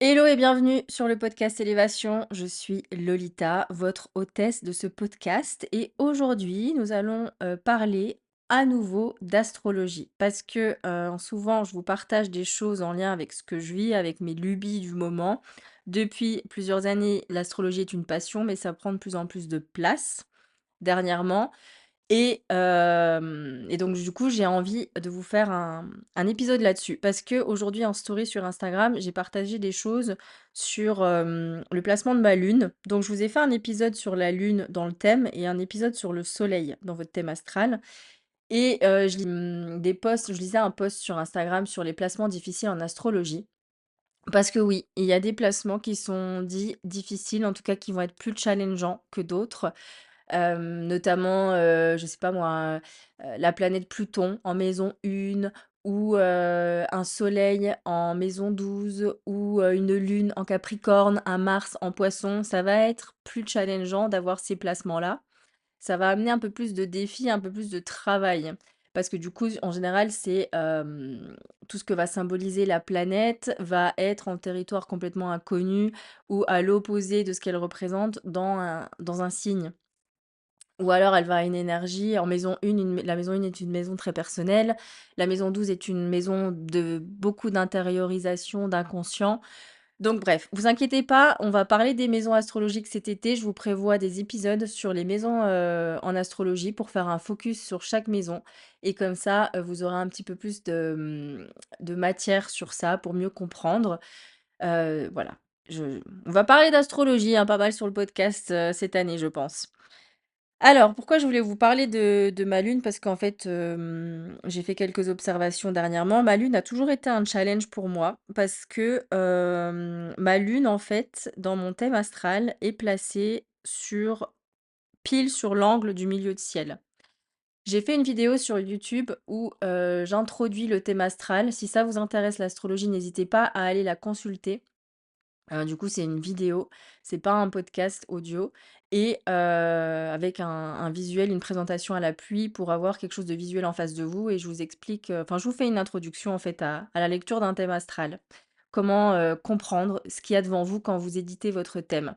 Hello et bienvenue sur le podcast Élévation. Je suis Lolita, votre hôtesse de ce podcast. Et aujourd'hui, nous allons parler à nouveau d'astrologie. Parce que souvent, je vous partage des choses en lien avec ce que je vis, avec mes lubies du moment. Depuis plusieurs années, l'astrologie est une passion, mais ça prend de plus en plus de place dernièrement. Et donc du coup, j'ai envie de vous faire un épisode là-dessus. Parce qu'aujourd'hui, en story sur Instagram, j'ai partagé des choses sur le placement de ma lune. Donc je vous ai fait un épisode sur la lune dans le thème et un épisode sur le soleil dans votre thème astral. Et des posts, je lisais un post sur Instagram sur les placements difficiles en astrologie. Parce que oui, il y a des placements qui sont dits difficiles, en tout cas qui vont être plus challengeants que d'autres. Notamment, je sais pas moi, la planète Pluton en maison 1 ou un soleil en maison 12 ou une lune en Capricorne, un Mars en Poisson. Ça va être plus challengeant d'avoir ces placements-là. Ça va amener un peu plus de défis, un peu plus de travail. Parce que du coup, en général, c'est tout ce que va symboliser la planète va être en territoire complètement inconnu ou à l'opposé de ce qu'elle représente dans un signe. Ou alors elle va à une énergie en maison 1, la maison 1 est une maison très personnelle. La maison 12 est une maison de beaucoup d'intériorisation, d'inconscient. Donc bref, vous inquiétez pas, on va parler des maisons astrologiques cet été. Je vous prévois des épisodes sur les maisons en astrologie pour faire un focus sur chaque maison. Et comme ça, vous aurez un petit peu plus de matière sur ça pour mieux comprendre. Voilà. On va parler d'astrologie, hein, pas mal sur le podcast cette année, je pense. Alors, pourquoi je voulais vous parler de ma lune? Parce qu'en fait, j'ai fait quelques observations dernièrement. Ma lune a toujours été un challenge pour moi parce que, ma lune, en fait, dans mon thème astral, est placée pile sur l'angle du milieu de ciel. J'ai fait une vidéo sur YouTube où, j'introduis le thème astral. Si ça vous intéresse l'astrologie, n'hésitez pas à aller la consulter. Du coup, c'est une vidéo, c'est pas un podcast audio et avec un visuel, une présentation à l'appui pour avoir quelque chose de visuel en face de vous et je vous explique, enfin, je vous fais une introduction, en fait, à la lecture d'un thème astral. Comment, comprendre ce qu'il y a devant vous quand vous éditez votre thème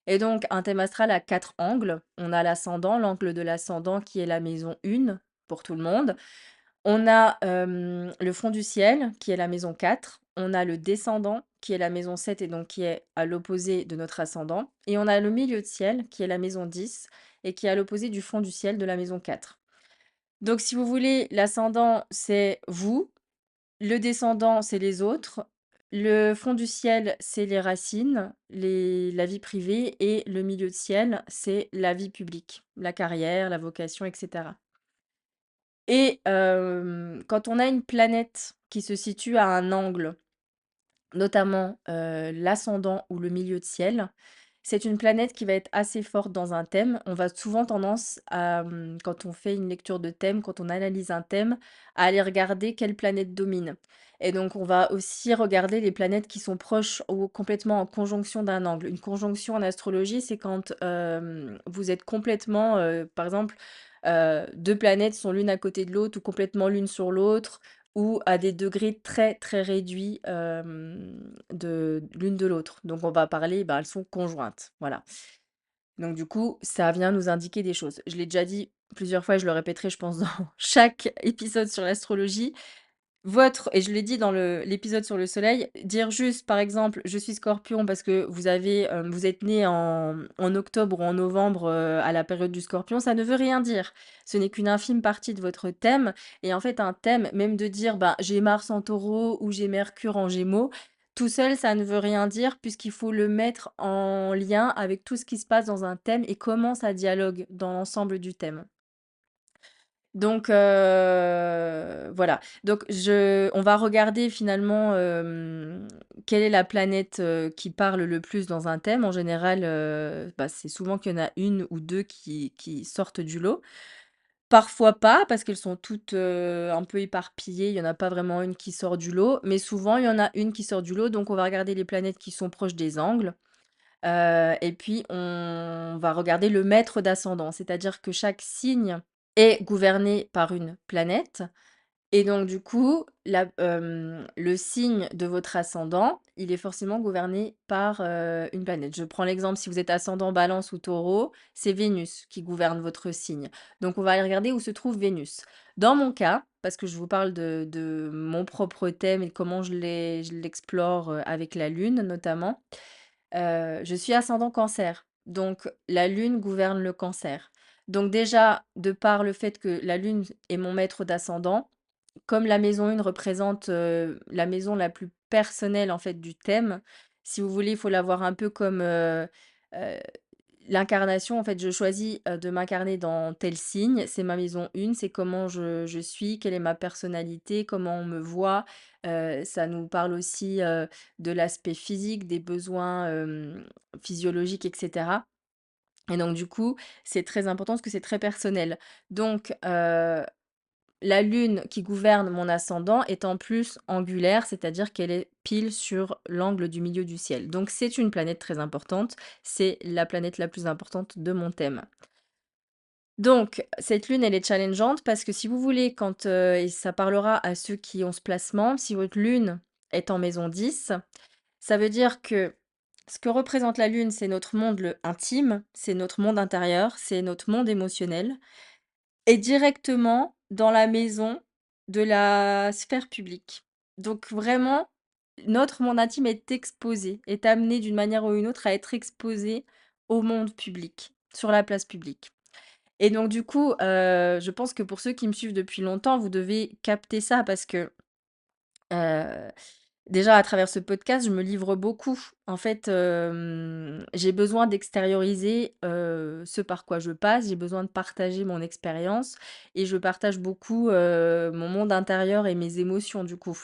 et donc un thème astral a 4 angles. On a l'ascendant, l'angle de l'ascendant qui est la maison 1 pour tout le monde. On a, le fond du ciel qui est la maison 4. On a le descendant qui est la maison 7 et donc qui est à l'opposé de notre ascendant et on a le milieu de ciel qui est la maison 10 et qui est à l'opposé du fond du ciel de la maison 4. Donc si vous voulez, l'ascendant, c'est vous, le descendant, c'est les autres, le fond du ciel, c'est les racines, la vie privée et le milieu de ciel, c'est la vie publique, la carrière, la vocation et cetera. Et quand on a une planète qui se situe à un angle, notamment l'ascendant ou le milieu de ciel, c'est une planète qui va être assez forte dans un thème. On va souvent tendance à, quand on fait une lecture de thème, quand on analyse un thème, à aller regarder quelle planète domine. Et donc on va aussi regarder les planètes qui sont proches ou complètement en conjonction d'un angle. Une conjonction en astrologie, c'est quand vous êtes complètement, par exemple, deux planètes sont l'une à côté de l'autre ou complètement l'une sur l'autre ou à des degrés très, très réduits, de l'une de l'autre. Donc on va parler, bah, elles sont conjointes, voilà. Donc du coup, ça vient nous indiquer des choses. Je l'ai déjà dit plusieurs fois et je le répéterai, je pense, dans chaque épisode sur l'astrologie. Et je l'ai dit dans l'épisode sur le soleil, dire juste, par exemple, je suis Scorpion parce que vous êtes né en octobre ou en novembre à la période du Scorpion, ça ne veut rien dire. Ce n'est qu'une infime partie de votre thème. Et en fait, un thème, même de dire, bah, j'ai Mars en Taureau ou j'ai Mercure en Gémeaux, tout seul, ça ne veut rien dire puisqu'il faut le mettre en lien avec tout ce qui se passe dans un thème et comment ça dialogue dans l'ensemble du thème. Donc voilà. Donc on va regarder finalement, quelle est la planète, qui parle le plus dans un thème. En général, bah, c'est souvent qu'il y en a une ou 2 qui sortent du lot. Parfois pas, parce qu'elles sont toutes, un peu éparpillées, il y en a pas vraiment une qui sort du lot, mais souvent il y en a une qui sort du lot, donc on va regarder les planètes qui sont proches des angles, et puis on va regarder le maître d'ascendant. C'est-à-dire que chaque signe est gouverné par une planète Et donc du coup, le signe de votre ascendant, il est forcément gouverné par, une planète. Je prends l'exemple, si vous êtes ascendant Balance ou Taureau, c'est Vénus qui gouverne votre signe. Donc on va aller regarder où se trouve Vénus. Dans mon cas, parce que je vous parle de mon propre thème et comment je l'explore, avec la Lune notamment, je suis ascendant Cancer, donc la Lune gouverne le Cancer. Donc déjà, de par le fait que la Lune est mon maître d'ascendant, comme la maison 1 représente, la maison la plus personnelle, en fait, du thème, si vous voulez, il faut la voir un peu comme, heu, l'incarnation. En fait, je choisis, de m'incarner dans tel signe, c'est ma maison 1, c'est comment je suis, quelle est ma personnalité, comment on me voit. Ça nous parle aussi, de l'aspect physique, des besoins, physiologiques et cetera, et donc du coup, c'est très important parce que c'est très personnel. Donc la lune qui gouverne mon ascendant est en plus angulaire, c'est-à-dire qu'elle est pile sur l'angle du milieu du ciel. Donc c'est une planète très importante, c'est la planète la plus importante de mon thème. Donc cette lune, elle est challengeante parce que si vous voulez, quand, et ça parlera à ceux qui ont ce placement, si votre lune est en maison 10, ça veut dire que ce que représente la lune, c'est notre monde intime, c'est notre monde intérieur, c'est notre monde émotionnel. Et directement dans la maison de la sphère publique. Donc vraiment, notre monde intime est exposé, est amené d'une manière ou une autre à être exposé au monde public, sur la place publique. Et donc du coup, je pense que pour ceux qui me suivent depuis longtemps, vous devez capter ça parce que, heu déjà, à travers ce podcast, je me livre beaucoup. En fait, j'ai besoin d'extérioriser, ce par quoi je passe. J'ai besoin de partager mon expérience et je partage beaucoup, mon monde intérieur et mes émotions, du coup.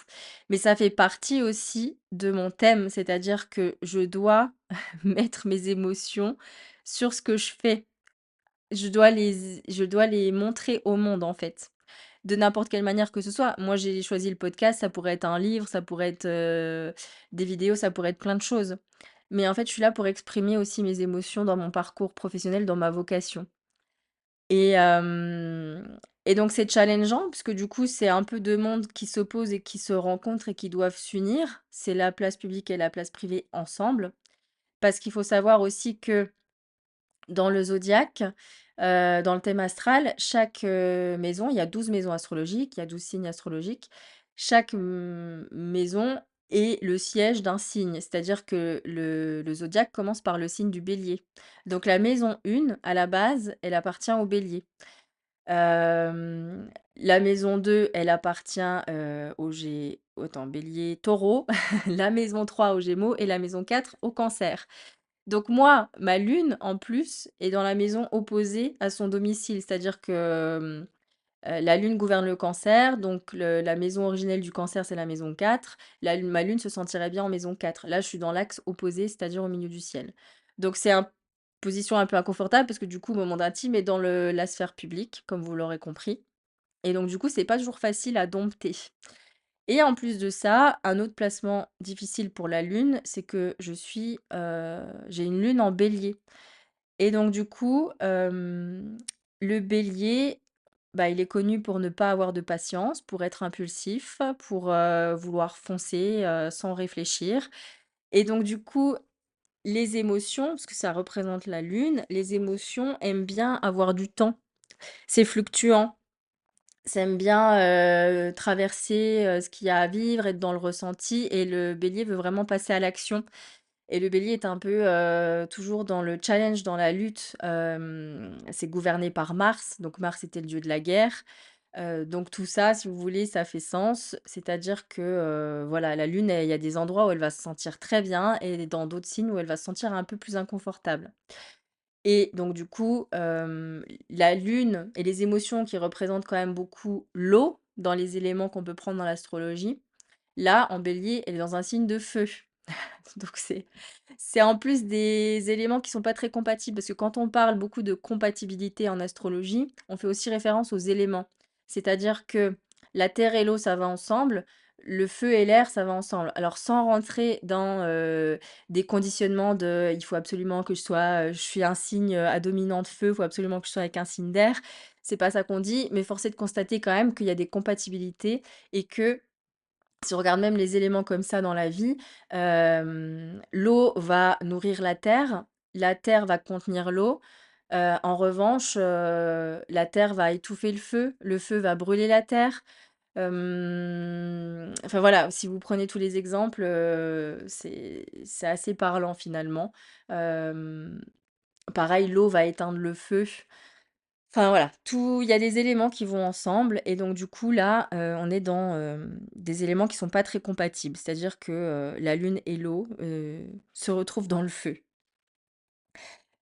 Mais ça fait partie aussi de mon thème, c'est-à-dire que je dois mettre mes émotions sur ce que je fais. Je dois les montrer au monde, en fait. De n'importe quelle manière que ce soit. Moi, j'ai choisi le podcast, ça pourrait être un livre, ça pourrait être, des vidéos, ça pourrait être plein de choses. Mais en fait, je suis là pour exprimer aussi mes émotions dans mon parcours professionnel, dans ma vocation. Et et donc c'est challengeant puisque du coup, c'est un peu 2 mondes qui s'opposent et qui se rencontrent et qui doivent s'unir. C'est la place publique et la place privée ensemble. Parce qu'il faut savoir aussi que dans le zodiaque, dans le thème astral, chaque, maison, il y a 12 maisons astrologiques, il y a 12 signes astrologiques. Chaque, maison est le siège d'un signe, c'est-à-dire que le zodiaque commence par le signe du Bélier. Donc la maison 1, à la base, elle appartient au Bélier. La maison 2, elle appartient, Bélier, Taureau, la maison 3 aux Gémeaux et la maison 4 au Cancer. Donc moi, ma lune, en plus, est dans la maison opposée à son domicile. C'est-à-dire que, la lune gouverne le Cancer, donc la maison originelle du Cancer, c'est la maison 4. Ma lune se sentirait bien en maison 4. Là, je suis dans l'axe opposé, c'est-à-dire au milieu du ciel. Donc c'est une position un peu inconfortable parce que du coup, mon monde intime est dans la sphère publique, comme vous l'aurez compris, et donc du coup, c'est pas toujours facile à dompter. Et en plus de ça, un autre placement difficile pour la lune, c'est que j'ai une lune en bélier. Et donc du coup, le bélier, bah, il est connu pour ne pas avoir de patience, pour être impulsif, pour, vouloir foncer, sans réfléchir. Et donc du coup, les émotions, parce que ça représente la lune, les émotions aiment bien avoir du temps. C'est fluctuant. Ça aime bien, traverser, ce qu'il y a à vivre, être dans le ressenti, et le bélier veut vraiment passer à l'action, et le bélier est un peu, toujours dans le challenge, dans la lutte. C'est gouverné par Mars, donc Mars était le dieu de la guerre. Donc tout ça, si vous voulez, ça fait sens. C'est-à-dire que, voilà, la lune, il y a des endroits où elle va se sentir très bien et dans d'autres signes où elle va se sentir un peu plus inconfortable. Et donc du coup, la lune et les émotions qui représentent quand même beaucoup l'eau dans les éléments qu'on peut prendre dans l'astrologie, là, en bélier, elle est dans un signe de feu. Donc c'est en plus des éléments qui sont pas très compatibles, parce que quand on parle beaucoup de compatibilité en astrologie, on fait aussi référence aux éléments. C'est-à-dire que la terre et l'eau, ça va ensemble, le feu et l'air, ça va ensemble. Alors sans rentrer dans, des conditionnements de: «Il faut absolument que je suis un signe, à dominante feu, il faut absolument que je sois avec un signe d'air». c'est pas ça qu'on dit, mais force est de constater quand même qu'il y a des compatibilités et que si on regarde même les éléments comme ça dans la vie, l'eau va nourrir la terre va contenir l'eau. En revanche, la terre va étouffer le feu va brûler la terre. Enfin voilà, si vous prenez tous les exemples, c'est assez parlant finalement. Hem, Pareil, l'eau va éteindre le feu. Enfin voilà, tout il y a des éléments qui vont ensemble et donc du coup là, on est dans, des éléments qui sont pas très compatibles. C'est-à-dire que, la lune et l'eau, se retrouvent dans le feu.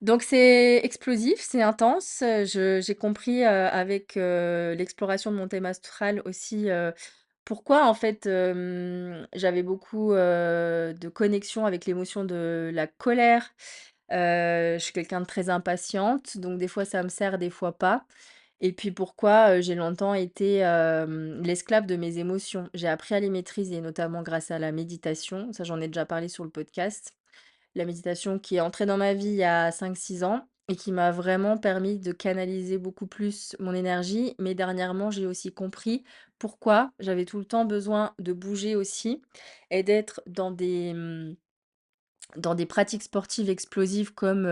Donc c'est explosif, c'est intense, j'ai compris, avec, l'exploration de mon thème astral aussi, pourquoi en fait, j'avais beaucoup, de connexion avec l'émotion de la colère. Je suis quelqu'un de très impatiente, donc des fois ça me sert, des fois pas. Et puis pourquoi, j'ai longtemps été, l'esclave de mes émotions. J'ai appris à les maîtriser, notamment grâce à la méditation. Ça, j'en ai déjà parlé sur le podcast. La méditation qui est entrée dans ma vie il y a 5, 6 ans et qui m'a vraiment permis de canaliser beaucoup plus mon énergie. Mais dernièrement, j'ai aussi compris pourquoi j'avais tout le temps besoin de bouger aussi et d'être dans des pratiques sportives explosives comme,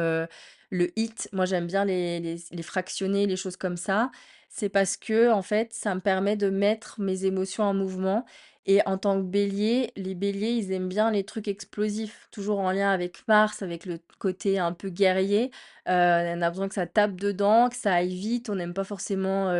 le HIIT. Moi, j'aime bien les fractionner, les choses comme ça. C'est parce que en fait, ça me permet de mettre mes émotions en mouvement et en tant que bélier, les béliers, ils aiment bien les trucs explosifs, toujours en lien avec Mars, avec le côté un peu guerrier. On a besoin que ça tape dedans, que ça aille vite. On n'aime pas forcément,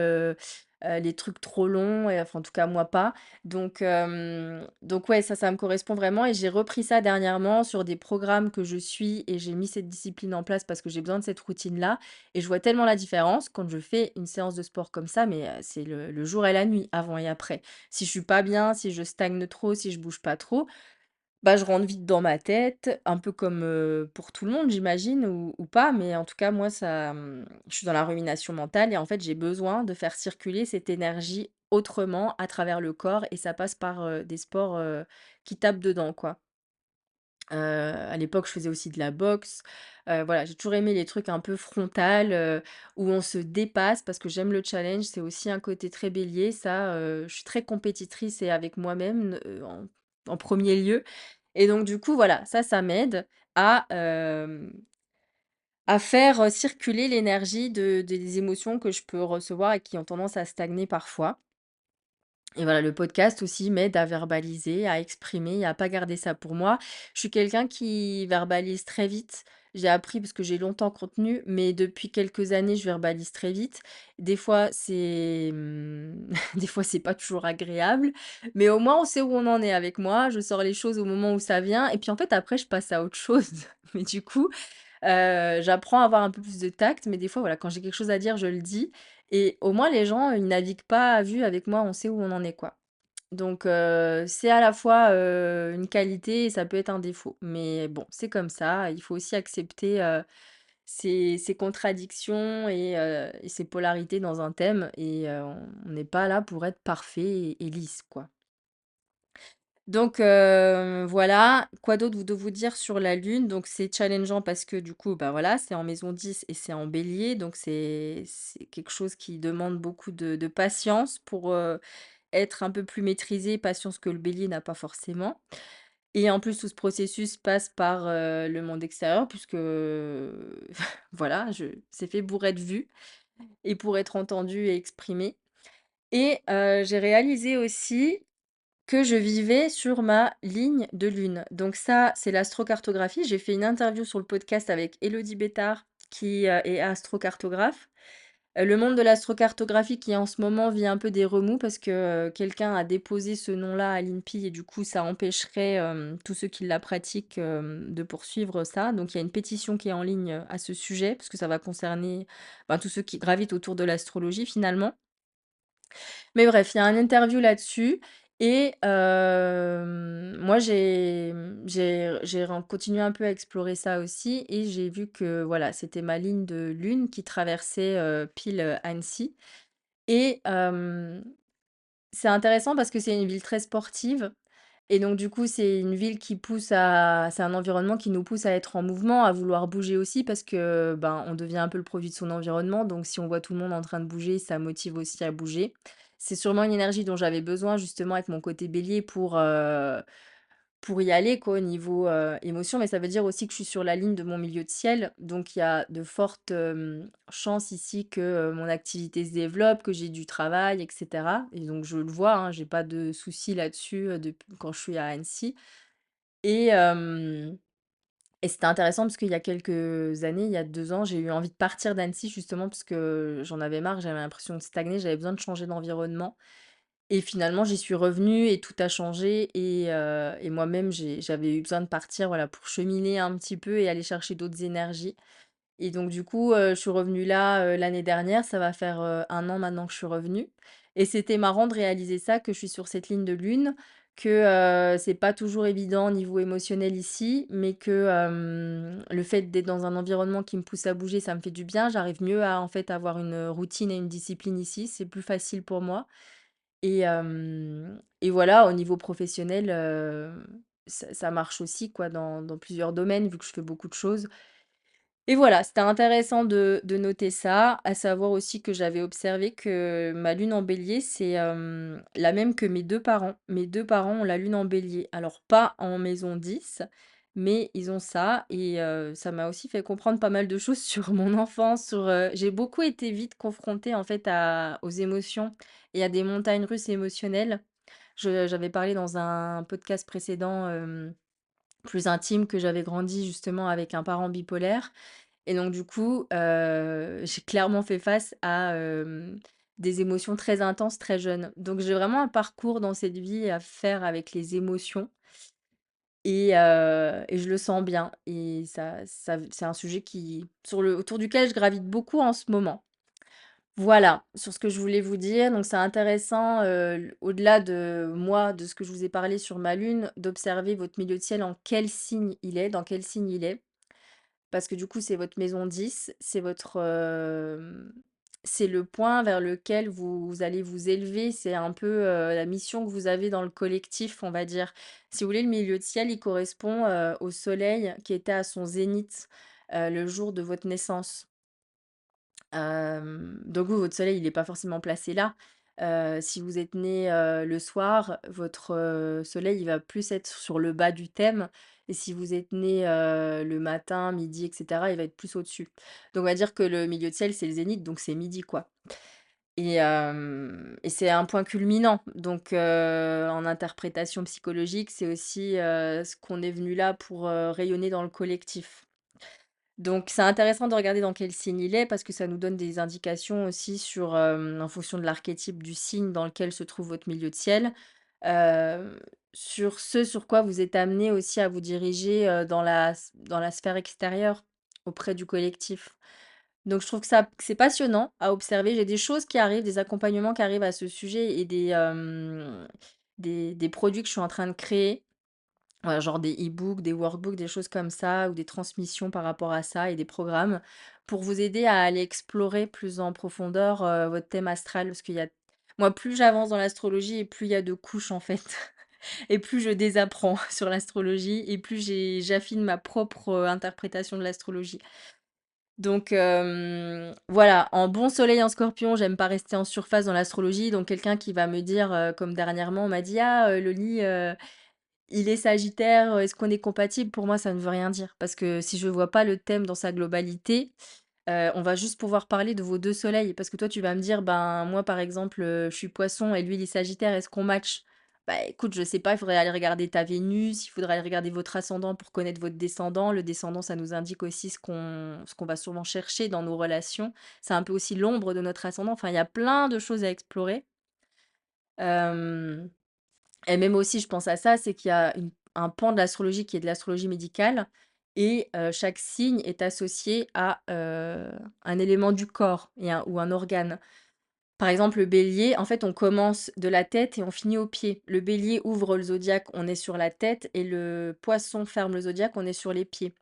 les trucs trop longs et enfin, en tout cas, moi, pas. Donc ouais, ça me correspond vraiment et j'ai repris ça dernièrement sur des programmes que je suis et j'ai mis cette discipline en place parce que j'ai besoin de cette routine-là et je vois tellement la différence quand je fais une séance de sport comme ça, mais c'est le jour et la nuit, avant et après. Si je suis pas bien, si je stagne trop, si je bouge pas trop, bah, je rentre vite dans ma tête, un peu comme, pour tout le monde j'imagine ou pas, mais en tout cas moi je suis dans la rumination mentale et en fait j'ai besoin de faire circuler cette énergie autrement à travers le corps et ça passe par, des sports, qui tapent dedans quoi. À l'époque je faisais aussi de la boxe, voilà, j'ai toujours aimé les trucs un peu frontal, où on se dépasse parce que j'aime le challenge, c'est aussi un côté très bélier ça, je suis très compétitrice et avec moi-même, en 1er lieu et donc du coup, voilà, ça m'aide à, à faire, circuler l'énergie des émotions que je peux recevoir et qui ont tendance à stagner parfois. Et voilà, le podcast aussi m'aide à verbaliser, à exprimer et à pas garder ça pour moi. Je suis quelqu'un qui verbalise très vite. J'ai appris parce que j'ai longtemps contenu, mais depuis quelques années, je verbalise très vite. Des fois, des fois, c'est pas toujours agréable, mais au moins, on sait où on en est avec moi. Je sors les choses au moment où ça vient, et puis en fait, après, je passe à autre chose. Mais du coup, j'apprends à avoir un peu plus de tact, mais des fois, voilà, quand j'ai quelque chose à dire, je le dis et au moins les gens, ils naviguent pas à vue avec moi, on sait où on en est, quoi. Donc c'est à la fois, une qualité et ça peut être un défaut. Mais bon, c'est comme ça, il faut aussi accepter, ces contradictions et ces polarités dans un thème et on n'est pas là pour être parfait et lisse, quoi. Donc voilà, quoi d'autre de vous dire sur la lune? Donc c'est challengeant parce que du coup, bah, voilà, c'est en maison 10 et c'est en bélier, donc c'est quelque chose qui demande beaucoup de patience pour, être un peu plus maîtrisé, patience que le bélier n'a pas forcément et en plus tout ce processus passe par, le monde extérieur puisque, voilà, je c'est fait pour être vu et pour être entendu et exprimé et j'ai réalisé aussi que je vivais sur ma ligne de lune. Donc ça, c'est l'astrocartographie. J'ai fait une interview sur le podcast avec Élodie Bétard, qui, est astrocartographe. Le monde de l'astrocartographie qui, en ce moment, vit un peu des remous parce que, quelqu'un a déposé ce nom-là à l'INPI et du coup, ça empêcherait, tous ceux qui la pratiquent, de poursuivre ça. Donc il y a une pétition qui est en ligne, à ce sujet parce que ça va concerner, ben, tous ceux qui gravitent autour de l'astrologie, finalement. Mais bref, il y a un interview là-dessus et moi j'ai continué un peu à explorer ça aussi et j'ai vu que voilà, c'était ma ligne de lune qui traversait, pile, Annecy et c'est intéressant parce que c'est une ville très sportive Et donc du coup, c'est un environnement qui nous pousse à être en mouvement, à vouloir bouger aussi parce que, ben, on devient un peu le produit de son environnement. Donc si on voit tout le monde en train de bouger, ça motive aussi à bouger. C'est sûrement une énergie dont j'avais besoin justement avec mon côté bélier pour y aller quoi, au niveau, émotion, mais ça veut dire aussi que je suis sur la ligne de mon milieu de ciel, donc il y a de fortes, chances ici que, mon activité se développe, que j'ai du travail et cetera et donc je le vois, hein, j'ai pas de soucis là-dessus, depuis quand je suis à Annecy et hem et c'était intéressant parce qu'il y a quelques années, il y a 2 ans, j'ai eu envie de partir d'Annecy justement parce que j'en avais marre, j'avais l'impression de stagner, j'avais besoin de changer d'environnement et finalement, j'y suis revenue et tout a changé et moi-même, j'avais eu besoin de partir, voilà, pour cheminer un petit peu et aller chercher d'autres énergies et donc du coup, je suis revenue là, l'année dernière. Ça va faire, 1 an maintenant que je suis revenue et c'était marrant de réaliser ça, que je suis sur cette ligne de lune, que, c'est pas toujours évident au niveau émotionnel ici, mais que, le fait d'être dans un environnement qui me pousse à bouger, ça me fait du bien. J'arrive mieux à, en fait, avoir une routine et une discipline ici. C'est plus facile pour moi et voilà, au niveau professionnel, ça marche aussi quoi dans plusieurs domaines vu que je fais beaucoup de choses et voilà, c'était intéressant de noter ça, à savoir aussi que j'avais observé que ma lune en bélier, c'est, la même que mes 2 parents. Mes 2 parents ont la lune en bélier. Alors pas en maison 10, mais ils ont ça et ça m'a aussi fait comprendre pas mal de choses sur mon enfance, j'ai beaucoup été vite confrontée en fait aux émotions et à des montagnes russes émotionnelles. J'avais parlé dans un podcast précédent, plus intime, que j'avais grandi justement avec un parent bipolaire et donc du coup, j'ai clairement fait face à, des émotions très intenses, très jeune. Donc j'ai vraiment un parcours dans cette vie à faire avec les émotions et je le sens bien et ça c'est un sujet autour duquel je gravite beaucoup en ce moment. Voilà, sur ce que je voulais vous dire. Donc c'est intéressant, au-delà de moi, de ce que je vous ai parlé sur ma lune, d'observer votre milieu de ciel, en quel signe il est, dans quel signe il est. Parce que du coup, c'est votre maison 10, c'est le point vers lequel vous allez vous élever, c'est un peu, la mission que vous avez dans le collectif, on va dire. Si vous voulez, le milieu de ciel, il correspond, au soleil qui était à son zénith, le jour de votre naissance. Donc vous, votre soleil, il est pas forcément placé là. Si vous êtes né, le soir, votre, soleil, il va plus être sur le bas du thème et si vous êtes né, le matin, midi et cetera, il va être plus au-dessus. Donc on va dire que le milieu de ciel, c'est le zénith, donc c'est midi, quoi et c'est un point culminant. Donc en interprétation psychologique, c'est aussi, ce qu'on est venu là pour, rayonner dans le collectif. Donc c'est intéressant de regarder dans quel signe il est parce que ça nous donne des indications aussi sur, en fonction de l'archétype du signe dans lequel se trouve votre milieu de ciel, heu, sur ce sur quoi vous êtes amené aussi à vous diriger, dans la sphère extérieure, auprès du collectif. Donc je trouve que c'est passionnant à observer. J'ai des choses qui arrivent, des accompagnements qui arrivent à ce sujet et des produits que je suis en train de créer. Ouais, genre des e-books, des workbooks, des choses comme ça ou des transmissions par rapport à ça et des programmes pour vous aider à aller explorer plus en profondeur, votre thème astral. Parce qu'il y a moi, plus j'avance dans l'astrologie et plus il y a de couches, en fait et plus je désapprends sur l'astrologie et plus j'affine ma propre, interprétation de l'astrologie. Donc voilà, en bon soleil en Scorpion, j'aime pas rester en surface dans l'astrologie, donc quelqu'un qui va me dire, comme dernièrement on m'a dit: «Ah, Loli, il est Sagittaire, est-ce qu'on est compatible?» Pour moi, ça ne veut rien dire parce que si je vois pas le thème dans sa globalité, on va juste pouvoir parler de vos 2 soleils parce que toi, tu vas me dire: «Ben, moi, par exemple, je suis Poisson et lui, il est Sagittaire, est-ce qu'on match?» Bah, écoute, je sais pas, il faudrait aller regarder ta Vénus, il faudrait aller regarder votre ascendant pour connaître votre descendant. Le descendant, ça nous indique aussi ce qu'on va sûrement chercher dans nos relations. C'est un peu aussi l'ombre de notre ascendant. Enfin, il y a plein de choses à explorer. Hem Et même aussi, je pense à ça, c'est qu'il y a un pan de l'astrologie qui est de l'astrologie médicale et chaque signe est associé à, un élément du corps ou un organe. Par exemple, le bélier, en fait, on commence de la tête et on finit aux pieds. Le bélier ouvre le zodiaque, on est sur la tête et le poisson ferme le zodiaque, on est sur les pieds.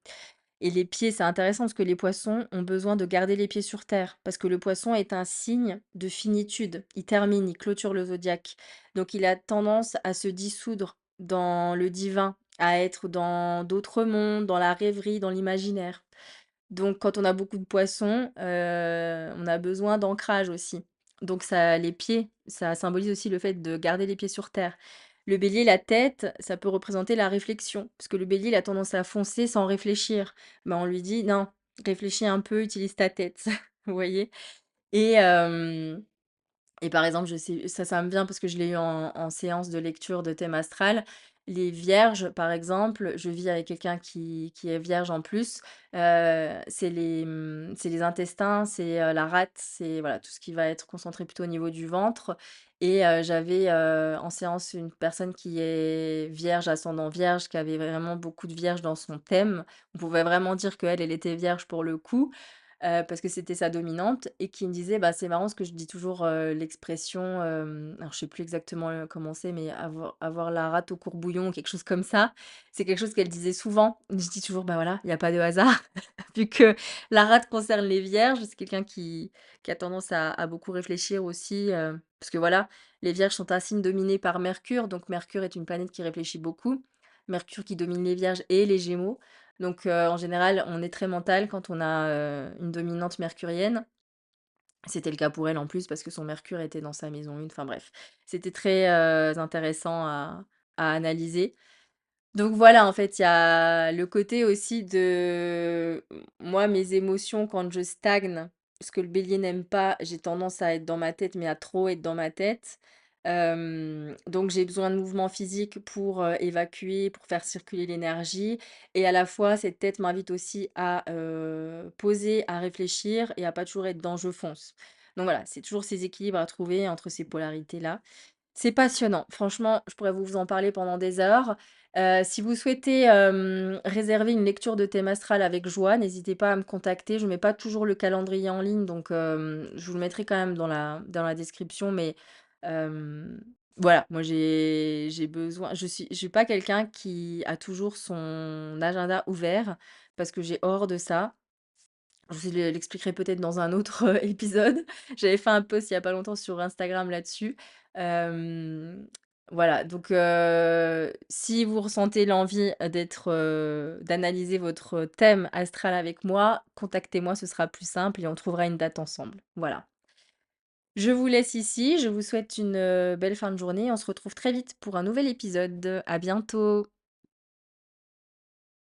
Et les pieds, c'est intéressant parce que les poissons ont besoin de garder les pieds sur terre, parce que le poisson est un signe de finitude. Il termine, il clôture le zodiaque. Donc il a tendance à se dissoudre dans le divin, à être dans d'autres mondes, dans la rêverie, dans l'imaginaire. Donc quand on a beaucoup de poissons, on a besoin d'ancrage aussi. Donc ça les pieds, ça symbolise aussi le fait de garder les pieds sur terre. Le bélier, la tête, ça peut représenter la réflexion, parce que le bélier, il a tendance à foncer sans réfléchir. Ben, on lui dit: «Non, réfléchis un peu, utilise ta tête». Vous voyez? Et par exemple, je sais ça me vient parce que je l'ai eu en séance de lecture de thème astral. Les vierges, par exemple, je vis avec quelqu'un qui est vierge en plus, c'est les intestins, c'est, la rate, c'est voilà, tout ce qui va être concentré plutôt au niveau du ventre et j'avais, en séance une personne qui est vierge, ascendant vierge, qui avait vraiment beaucoup de vierges dans son thème. On pouvait vraiment dire qu'elle, elle était vierge pour le coup. Parce que c'était sa dominante et qui me disait: «Bah, c'est marrant parce que je dis toujours, l'expression, alors je sais plus exactement, comment c'est, mais avoir la rate au courbouillon» ou quelque chose comme ça. C'est quelque chose qu'elle disait souvent. Je dis toujours: «Bah, voilà, il y a pas de hasard». Vu que la rate concerne les vierges, c'est quelqu'un qui a tendance à beaucoup réfléchir aussi, parce que voilà, les vierges sont un signe dominé par Mercure, donc Mercure est une planète qui réfléchit beaucoup. Mercure qui domine les vierges et les gémeaux. Donc, en général, on est très mental quand on a, une dominante mercurienne. C'était le cas pour elle en plus parce que son Mercure était dans sa maison 1, enfin bref. C'était très, intéressant à analyser. Donc voilà, en fait, il y a le côté aussi de moi, mes émotions quand je stagne, ce que le bélier n'aime pas, j'ai tendance à être dans ma tête, mais à trop être dans ma tête. Donc j'ai besoin de mouvements physiques pour, évacuer, pour faire circuler l'énergie et à la fois, cette tête m'invite aussi à, poser, à réfléchir et à pas toujours être dans «je fonce». Donc voilà, c'est toujours ces équilibres à trouver entre ces polarités-là. C'est passionnant. Franchement, je pourrais vous en parler pendant des heures. Si vous souhaitez, réserver une lecture de thème astral avec joie, n'hésitez pas à me contacter. Je mets pas toujours le calendrier en ligne, donc je vous le mettrai quand même dans la description, mais hem, voilà, moi j'ai besoin je suis pas quelqu'un qui a toujours son agenda ouvert parce que j'ai horreur de ça. Je vous l'expliquerai peut-être dans un autre, épisode. J'avais fait un post il y a pas longtemps sur Instagram là-dessus. Hem, voilà, donc si vous ressentez l'envie d'analyser votre thème astral avec moi, contactez-moi, ce sera plus simple et on trouvera une date ensemble. Voilà. Je vous laisse ici, je vous souhaite une, belle fin de journée. On se retrouve très vite pour un nouvel épisode. À bientôt.